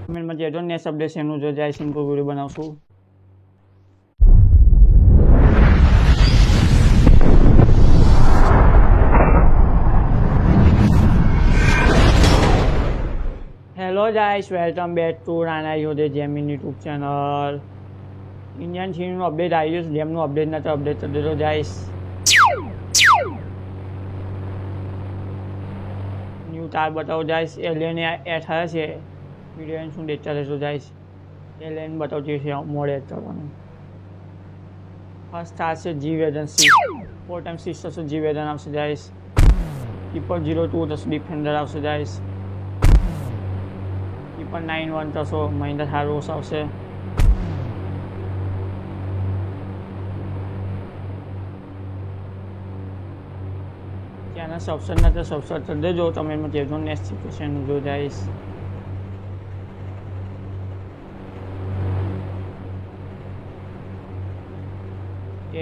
કમેન્ટમાં કહેજો next update એનું જો જાય સિમ્પલ વિડીયો બનાવશું. Hello guys, welcome back to Rana યોધે જેમિન યુટ્યુબ ચેનલ. ઇન્ડિયન થીમનું અપડેટ આવી ગયું છે. જેમનું અપડેટ નથી અપડેટ કરી દેજો ગાઈસ. ન્યૂ તાર બતાવો ગાઈસ. એલિયન એડ થયા છે. વિડીયો શું દેખતા રહેશો ગાઈસ. એલિયન બતાવતી છે મોડ એડ કરવાનું. ફર્સ્ટ તાર છે જી વેગન 4 ટાઈમ 6 થશે. જી વેગન આવશે ગાઈસ. ટીપર 02 થશે. ડિફેન્ડર આવશે ગાઈસ. ટીપર 91 થશો. મહિન્દ્રા થાર આવશે. ત્યાંના સબસેટ ના સબસેટ કરી દેજો. તમે એમાં કહેજો નેક્સ્ટ સિચ્યુએશન જો જઈશ.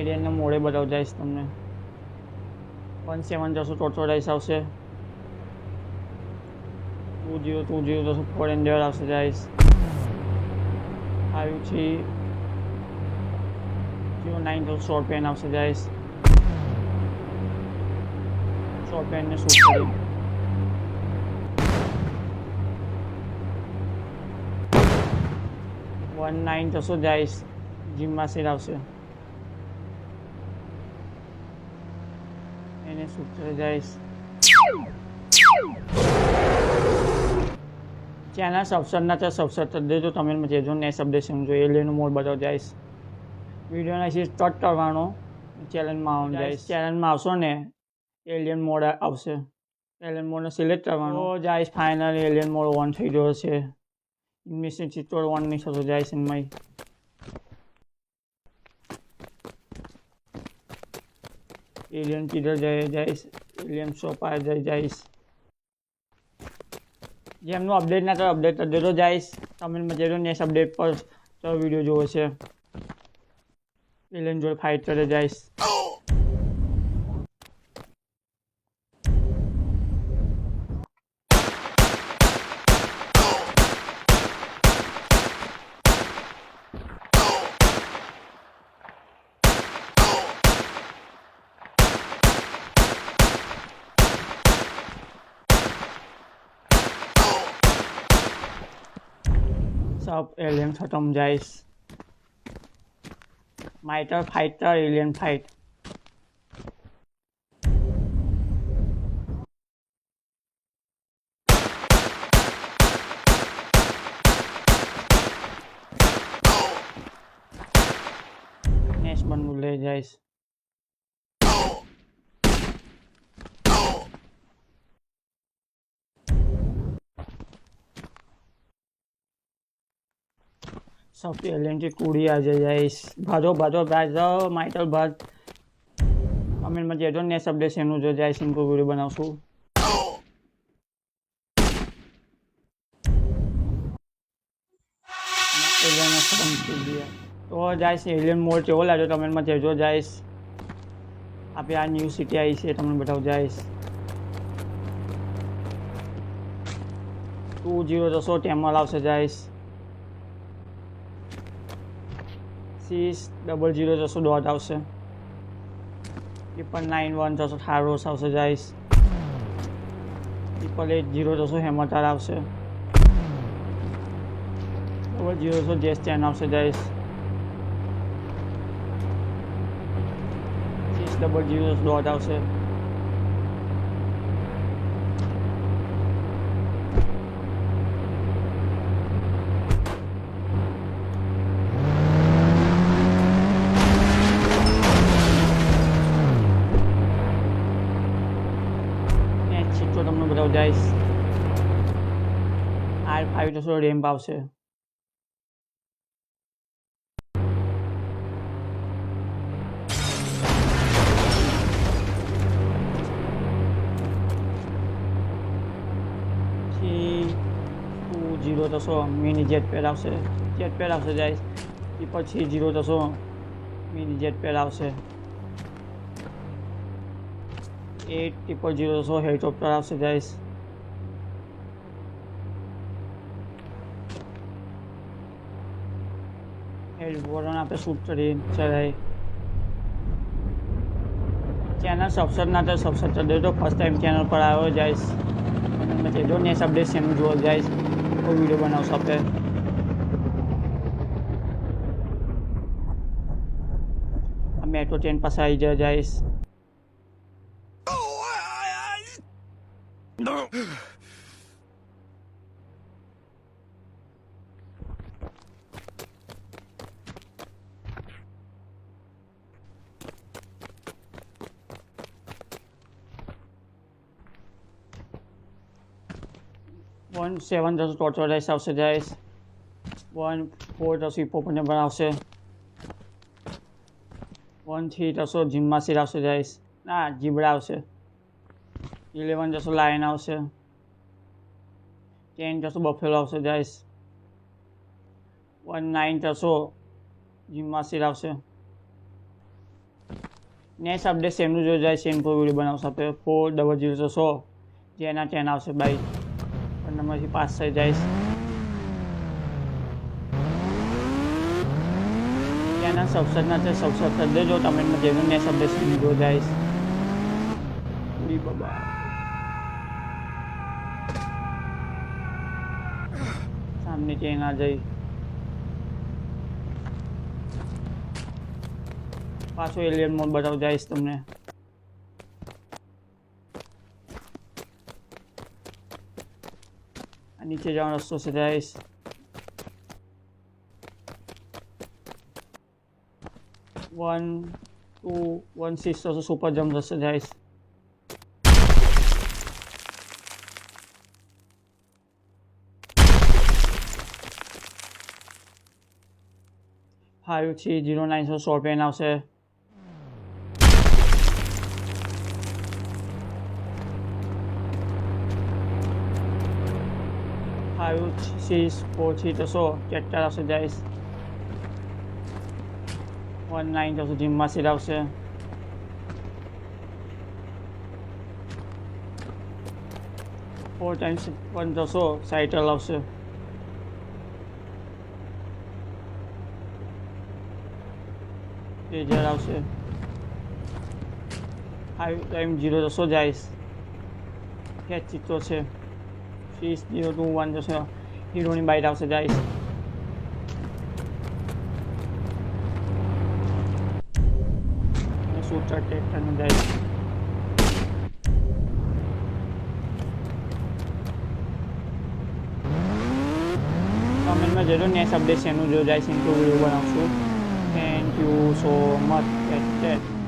એરિયનના મોડે બતાવ જઈશ તમને. 17 જશો ટોટલ રાઈસ આવશે. 2020 જશો 400 આવશે જઈશ. 5309 તો શોર્ટ પેન આવશે જઈશ. શોર્ટ પેનને શૂટ કરી 19 જશો જઈશ. જીમમાં સેલ આવશે. એને શૂટ કરી જઈશ. ચેનલ સબસ્ક્રાઇબ ના થાય સબસ્ક્રાઇબ કરી દેજો. તમે કહેજો નેક્સ્ટ અપડેટ જોઈએ. એલિયનનું મોડ બતાવ જઈશ. વિડીયોને અહીં સ્ટાર્ટ કરવાનો. ચેનલમાં આવવાનું જઈશ. ચેનલમાં આવશો ને એલિયન મોડ આવશે. એલિયન મોડને સિલેક્ટ કરવાનો. તો જઈશ ફાઇનલ એલિયન મોડ ઓન થઈ ગયો છે. ઇન્મિશન ચિત્તોડ ઓન નહીં થતો જઈશ એમાં. એલિયન કિધર જઈશ. એલિયન શોપ આવી જઈશ. જેમનું અપડેટ ના તો અપડેટ કરી દેતો જઈશ. તમે મજા નેક્સ્ટ અપડેટ પર તો વિડીયો જોવો છે. એલિયન જોડે ફાઇટ કરે જઈશ. सब एलियन खत्म Zeiss. माइटर fighter alien fight. Next बनू ले जाइस. सब एलियन की कूड़ी आ जाइस. भाजो भाजो भाजो माइटल भाज. कमेंट में कहेજો नेक्स्ट अपडेट એનું જો જાય સિમ્પલ વિડીયો બનાવશું. એલિયન ખતમ થઈ ગયા. તો જાઈશ એલિયન મોડ કેવો લાગ્યો કમેન્ટમાં કહેજો જાઈશ. આપણે આ ન્યૂ સિટી આવી છે તમને બતાવું જાઈશ. 20 જશો ટેમલ આવશે જાઈશ. 600 જશો ડોટ આવશે. 91 જશો થારોસ આવશે જાઈશ. 880 જશો હેમતાર આવશે. 00 જશો જેસ ચેન આવશે જાઈશ. 600 જશો ડોટ આવશે. તો તમને બતાવ જઈશ. R5 જશો રેમ્પ આવશે. પછી 20 જશો મિની જેટ પેડ આવશે. જેટ પેડ આવશે જઈશ. પછી 0 જશો મિની જેટ પેડ આવશે. 800 हेलीकॉप्टर आपसे गाइस. હેડફોન આપણે શૂટ કરી ચલાવી ચેનલ સબસ્ક્રાઈબ ના તો સબસ્ક્રાઈબ કરી દેજો ફર્સ્ટ ટાઈમ ચેનલ પર આવ્યો જઈશ પછી જો નેક્સ્ટ અપડેટ એનું જોવા જઈશ તો વિડીયો બનાવશો આપણે મેટ્રો ટ્રેન પાસે આવી જઈશ વન 7 જશે ટોટલ રાઈસ આવશે જઈશ 1 4 જશે પોપને બનાવશે 1 3 જશો જીમમાં સીર આવશે જઈશ ના જીબડા આવશે 11 જશો લાયન આવશે 10 જશો બફેલો આવશે જઈશ 1 9 જશો જીમમાં સીર આવશે નેક્સ્ટ અપડેટ સેમનું જો જાય સેમ પર વિડીયો બનાવશે આપણે 4 0 જશો જેના 10 આવશે બાય નંબરથી પાસ થઈ જઈશ ચેનલ સબસ્ક્રાઈબ ના છે સબસ્ક્રાઈબ કરી દેજો તમે જેનું નેક્સ્ટ અપડેટ જો જઈશ બાબા સામने ट्रेन आ जाए पाछो एलियन मोड बताव जाइस तुमने नीचे जाओ रस्तो से जाइस 1 2 1 6 तो सुपर जंप जैसे जाइस 5 3 0 9 so short पेन આવશે 5 6 4 3 તો 100 આવશે જાઈસ 1 9 તો જીમમાં સીટ આવશે 4 times 1 તો 100 સાઇટલ આવશે 1000 આવશે 5 times 0 તો 100 જાઈસ કેચ તો છે 6 0 2 1 જશે હીરોની બાઇટ આવશે જાઈસ શૂટર ટેક્ટરનું જાઈસ કમેન્ટમાં જરૂર નેક્સ્ટ અપડેટ એનું જો જાઈસ ઇન્ટુ વિડીયો બનાવશું થેન્ક યુ સો મચ.